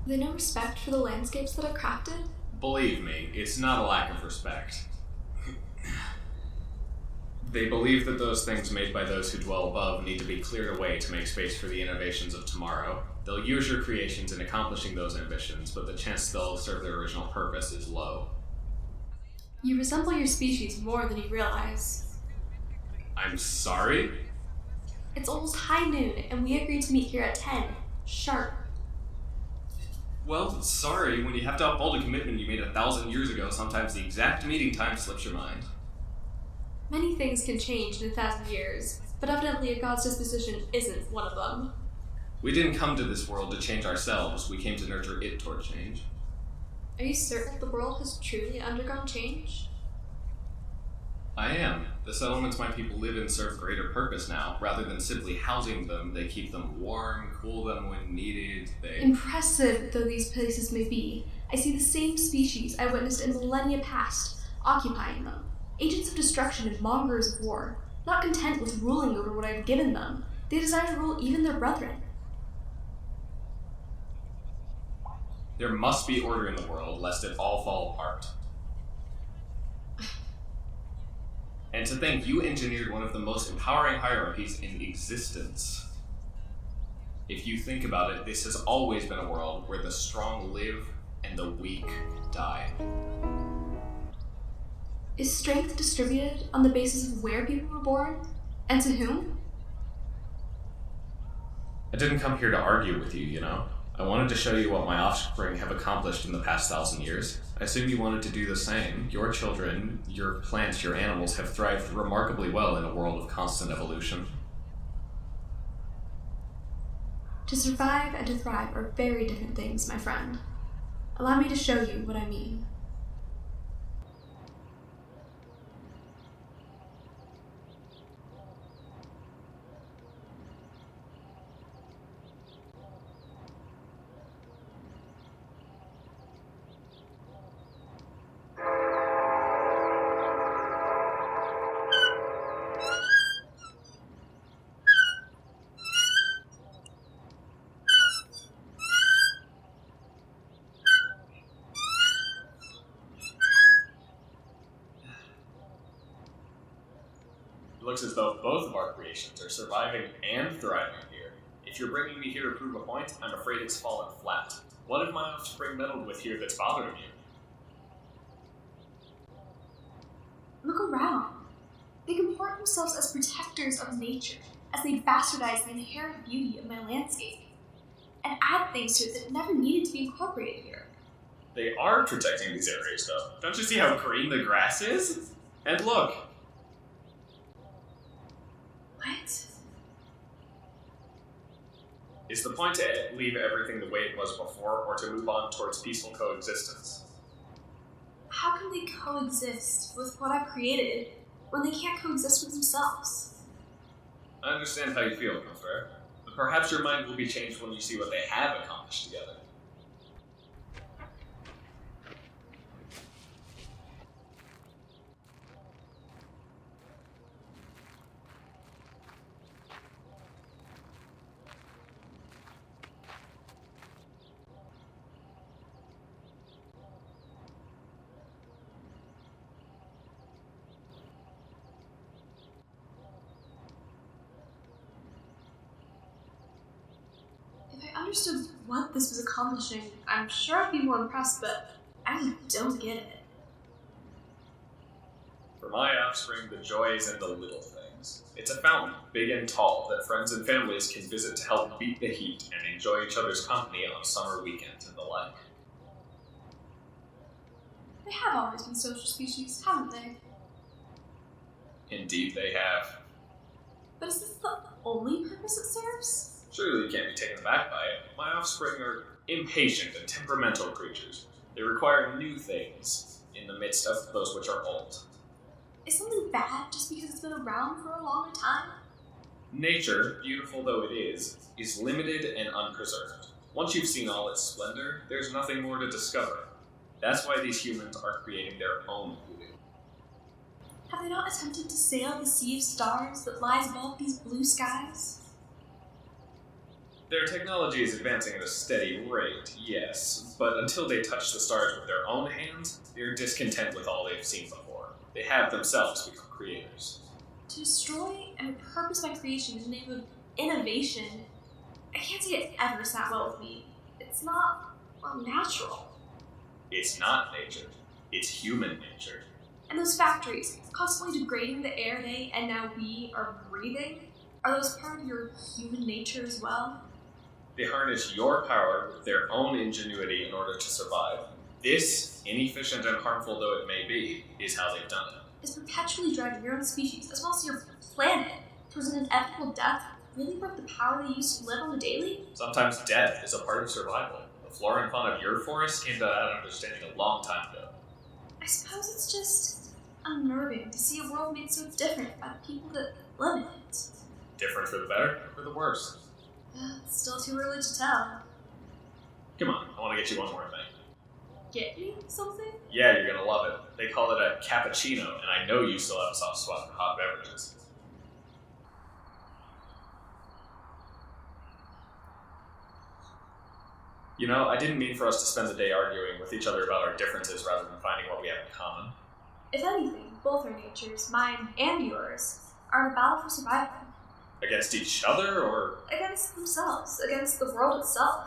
They no respect for the landscapes that are crafted? Believe me, it's not a lack of respect. They believe that those things made by those who dwell above need to be cleared away to make space for the innovations of tomorrow. They'll use your creations in accomplishing those ambitions, but the chance they'll serve their original purpose is low. You resemble your species more than you realize. I'm sorry? It's almost high noon, and we agreed to meet here at 10, sharp. Well, sorry, when you have to uphold a commitment you made 1,000 years ago, sometimes the exact meeting time slips your mind. Many things can change in 1,000 years, but evidently a god's disposition isn't one of them. We didn't come to this world to change ourselves, we came to nurture it toward change. Are you certain the world has truly undergone change? I am. The settlements my people live in serve greater purpose now. Rather than simply housing them, they keep them warm, cool them when needed, Impressive though these places may be, I see the same species I witnessed in millennia past, occupying them. Agents of destruction and mongers of war, not content with ruling over what I have given them, they desire to rule even their brethren. There must be order in the world, lest it all fall apart. And to think you engineered one of the most empowering hierarchies in existence. If you think about it, this has always been a world where the strong live and the weak die. Is strength distributed on the basis of where people were born? And to whom? I didn't come here to argue with you, you know? I wanted to show you what my offspring have accomplished in the past 1,000 years. I assume you wanted to do the same. Your children, your plants, your animals have thrived remarkably well in a world of constant evolution. To survive and to thrive are very different things, my friend. Allow me to show you what I mean. It looks as though both of our creations are surviving and thriving here. If you're bringing me here to prove a point, I'm afraid it's fallen flat. What have my offspring meddled with here that's bothering you? Look around. They comport themselves as protectors of nature, as they bastardize the inherent beauty of my landscape, and add things to it that never needed to be incorporated here. They are protecting these areas, though. Don't you see how green the grass is? And look! What? Is the point to leave everything the way it was before, or to move on towards peaceful coexistence? How can they coexist with what I've created when they can't coexist with themselves? I understand how you feel, Confrere, but perhaps your mind will be changed when you see what they have accomplished together. If I understood what this was accomplishing, I'm sure I'd be more impressed, but I don't get it. For my offspring, the joy is in the little things. It's a fountain, big and tall, that friends and families can visit to help beat the heat and enjoy each other's company on summer weekends and the like. They have always been social species, haven't they? Indeed, they have. But is this the only purpose it serves? Surely you can't be taken aback by it. My offspring are impatient and temperamental creatures. They require new things in the midst of those which are old. Is something bad just because it's been around for a longer time? Nature, beautiful though it is limited and unpreserved. Once you've seen all its splendor, there's nothing more to discover. That's why these humans are creating their own beauty. Have they not attempted to sail the sea of stars that lies above these blue skies? Their technology is advancing at a steady rate, yes, but until they touch the stars with their own hands, they're discontent with all they've seen before. They have themselves become creators. To destroy and repurpose my creation in the name of innovation, I can't say it ever sat well with me. It's not, well, natural. It's not nature. It's human nature. And those factories, constantly degrading the air they, and now we, are breathing, are those part of your human nature as well? They harness your power with their own ingenuity in order to survive. This, inefficient and harmful though it may be, is how they've done it. Is perpetually driving your own species, as well as your planet, towards an inevitable death really worth the power they use to live on the daily? Sometimes death is a part of survival. The flora and fauna of your forest came to that understanding a long time ago. I suppose it's just unnerving to see a world made so different by the people that live in it. Different for the better or for the worse? It's still too early to tell. Come on, I want to get you one more thing. Get me something? Yeah, you're gonna love it. They call it a cappuccino, and I know you still have a soft spot for hot beverages. You know, I didn't mean for us to spend the day arguing with each other about our differences rather than finding what we have in common. If anything, both our natures, mine and yours, are in a battle for survival. Against each other, or Against themselves, against the world itself.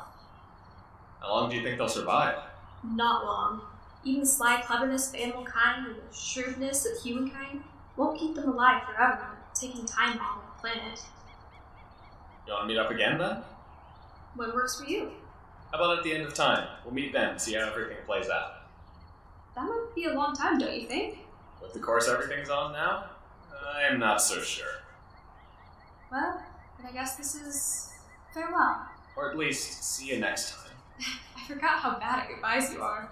how long do you think they'll survive? Not long. Even the sly cleverness of animal kind and the shrewdness of humankind won't keep them alive forever, taking time off the planet. You want to meet up again then? What works for you? How about at the end of time? We'll meet then and see how everything plays out. That might be a long time, don't you think? With the course everything's on now? I'm not so sure. Well, then I guess this is farewell. Or at least, see you next time. I forgot how bad at goodbyes you are.